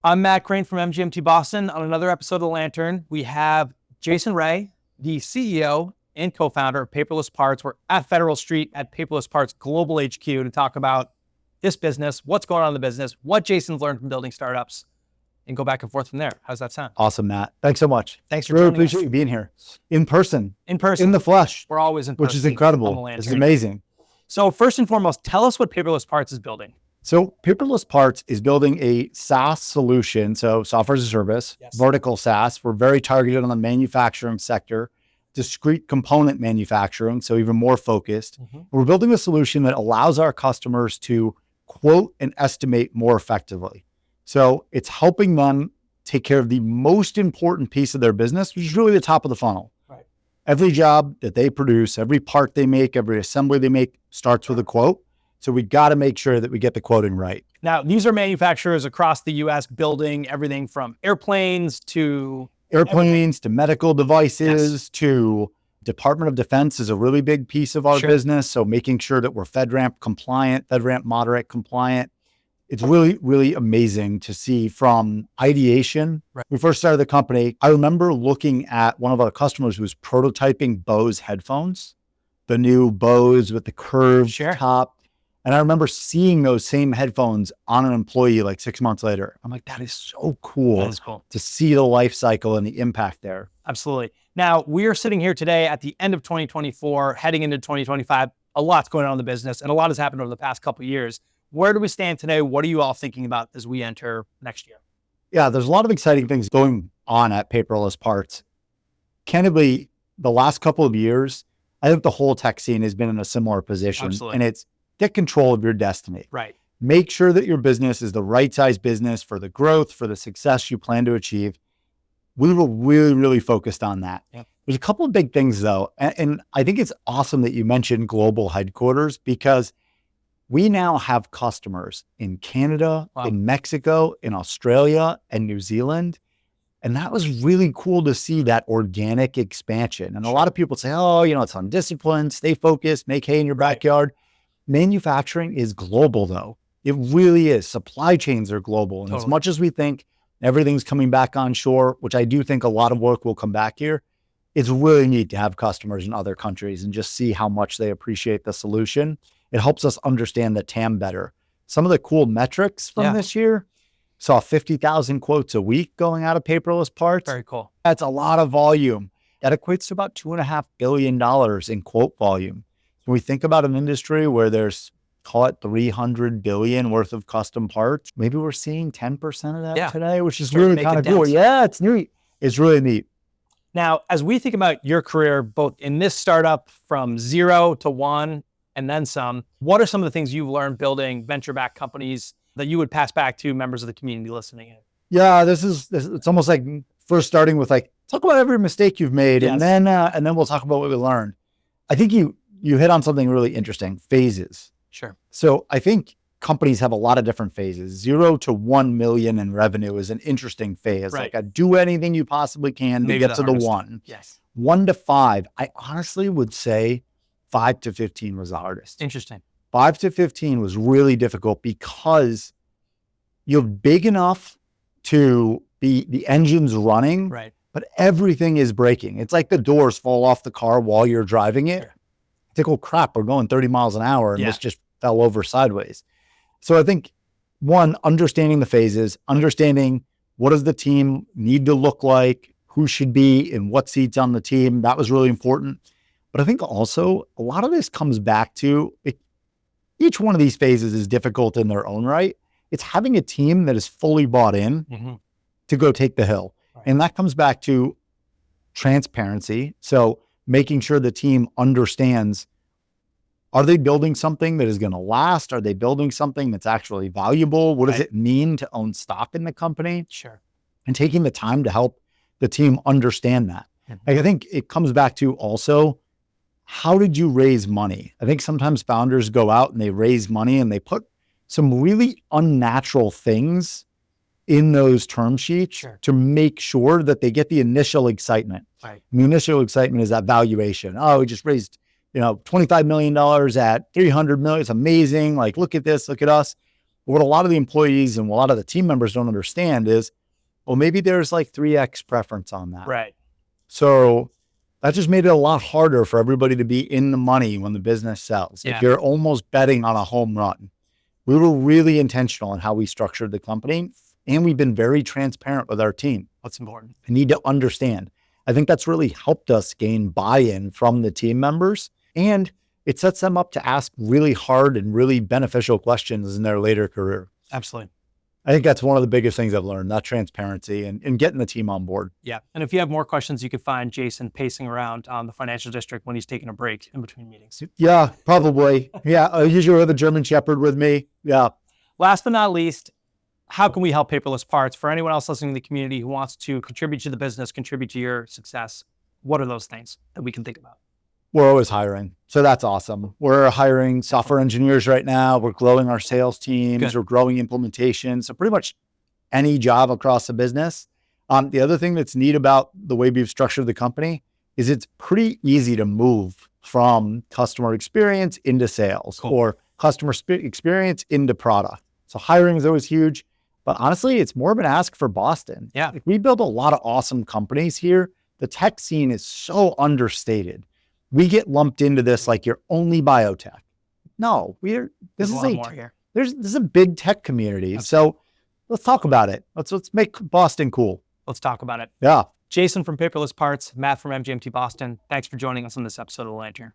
I'm Matt Crane from MGMT Boston. On another episode of The Lantern, we have Jason Ray, the CEO and co-founder of Paperless Parts. We're at Federal Street at Paperless Parts Global HQ to talk about this business, what's going on in the business, what Jason's learned from building startups, and go back and forth from there. How's that sound? Awesome, Matt. Thanks so much. Thanks for really joining appreciate us. you being here in person, In person. in the flesh, We're always in person. which is incredible. It's amazing. So first and foremost, tell us what Paperless Parts is building. So Paperless Parts is building a SaaS solution, so software as a service, vertical SaaS. We're very targeted on the manufacturing sector, discrete component manufacturing, so even more focused. We're building a solution that allows our customers to quote and estimate more effectively. So it's helping them take care of the most important piece of their business, which is really the top of the funnel. Right. Every job that they produce, every part they make, every assembly they make starts with a quote. So we got to make sure that we get the quoting right. Now, these are manufacturers across the U.S. building everything from airplanes to medical devices to Department of Defense is a really big piece of our business. So making sure that we're FedRAMP compliant, FedRAMP moderate compliant. It's really, really amazing to see from ideation. Right. When we first started the company, I remember looking at one of our customers who was prototyping Bose headphones, the new Bose with the curved top. And I remember seeing those same headphones on an employee like 6 months later. I'm like, that is so cool. That is cool to see the life cycle and the impact there. Absolutely. Now, we are sitting here today at the end of 2024, heading into 2025. A lot's going on in the business, and a lot has happened over the past couple of years. Where do we stand today? What are you all thinking about as we enter next year? Yeah, there's a lot of exciting things going on at Paperless Parts. Candidly, the last couple of years, I think the whole tech scene has been in a similar position. Absolutely. And it's get control of your destiny. Right. Make sure that your business is the right size business for the growth, for the success you plan to achieve. We were really, really focused on that. Yep. There's a couple of big things though. And I think it's awesome that you mentioned global headquarters because we now have customers in Canada, in Mexico, in Australia, and New Zealand. And that was really cool to see that organic expansion. And a lot of people say, oh, it's undisciplined, stay focused, make hay in your backyard. Manufacturing is global though. It really is. Supply chains are global. And as much as we think everything's coming back on shore, which I do think a lot of work will come back here, it's really neat to have customers in other countries and just see how much they appreciate the solution. It helps us understand the TAM better. Some of the cool metrics from this year, saw 50,000 quotes a week going out of Paperless Parts. Very cool. That's a lot of volume. That equates to about $2.5 billion in quote volume. When we think about an industry where there's, call it 300 billion worth of custom parts, maybe we're seeing 10% of that today, which is really kind of cool. Yeah, it's neat. It's really neat. Now, as we think about your career, both in this startup from 0 to 1 and then some, what are some of the things you've learned building venture-backed companies that you would pass back to members of the community listening in? Yeah, it's almost like first starting with talk about every mistake you've made and then we'll talk about what we learned. I think you hit on something really interesting, phases. Sure. So I think companies have a lot of different phases. 0 to 1 million in revenue is an interesting phase. Right. Do anything you possibly can to get to the 1. Yes. 1 to 5, I honestly would say 5 to 15 was the hardest. Interesting. 5 to 15 was really difficult because you're big enough to be the engine's running, right, but everything is breaking. It's like the doors fall off the car while you're driving it. Sure. It's like, oh crap, we're going 30 miles an hour and this just fell over sideways. So I think 1, understanding the phases, understanding what does the team need to look like, who should be in what seats on the team. That was really important. But I think also a lot of this comes back to each one of these phases is difficult in their own right. It's having a team that is fully bought in to go take the hill. Right. And that comes back to transparency. So making sure the team understands, are they building something that is going to last? Are they building something that's actually valuable? What does it mean to own stock in the company? Sure. And taking the time to help the team understand that. I think it comes back to also, how did you raise money? I think sometimes founders go out and they raise money and they put some really unnatural things in those term sheets to make sure that they get the initial excitement. Right. And the initial excitement is that valuation. Oh, we just raised, $25 million at 300 million. It's amazing. Like, look at this, look at us. What a lot of the employees and a lot of the team members don't understand is, well, maybe there's like 3x preference on that. Right. So that just made it a lot harder for everybody to be in the money when the business sells. Yeah. If you're almost betting on a home run. We were really intentional in how we structured the company, and we've been very transparent with our team. That's important. They need to understand. I think that's really helped us gain buy-in from the team members, and it sets them up to ask really hard and really beneficial questions in their later career. Absolutely. I think that's one of the biggest things I've learned, that transparency and getting the team on board. Yeah. And if you have more questions, you can find Jason pacing around on the financial district when he's taking a break in between meetings. Yeah, probably. Yeah, I usually have a German Shepherd with me. Yeah. Last but not least, how can we help Paperless Parts? For anyone else listening in the community who wants to contribute to the business, contribute to your success, what are those things that we can think about? We're always hiring. So that's awesome. We're hiring software engineers right now. We're growing our sales teams. Good. We're growing implementation. So pretty much any job across the business. The other thing that's neat about the way we've structured the company is it's pretty easy to move from customer experience into sales or customer experience into product. So hiring is always huge, but honestly, it's more of an ask for Boston. Yeah. We build a lot of awesome companies here. The tech scene is so understated. We get lumped into this like you're only biotech. No, this is a big tech community. Absolutely. So let's talk about it. Let's make Boston cool. Let's talk about it. Yeah. Jason from Paperless Parts, Matt from MGMT Boston. Thanks for joining us on this episode of The Lantern.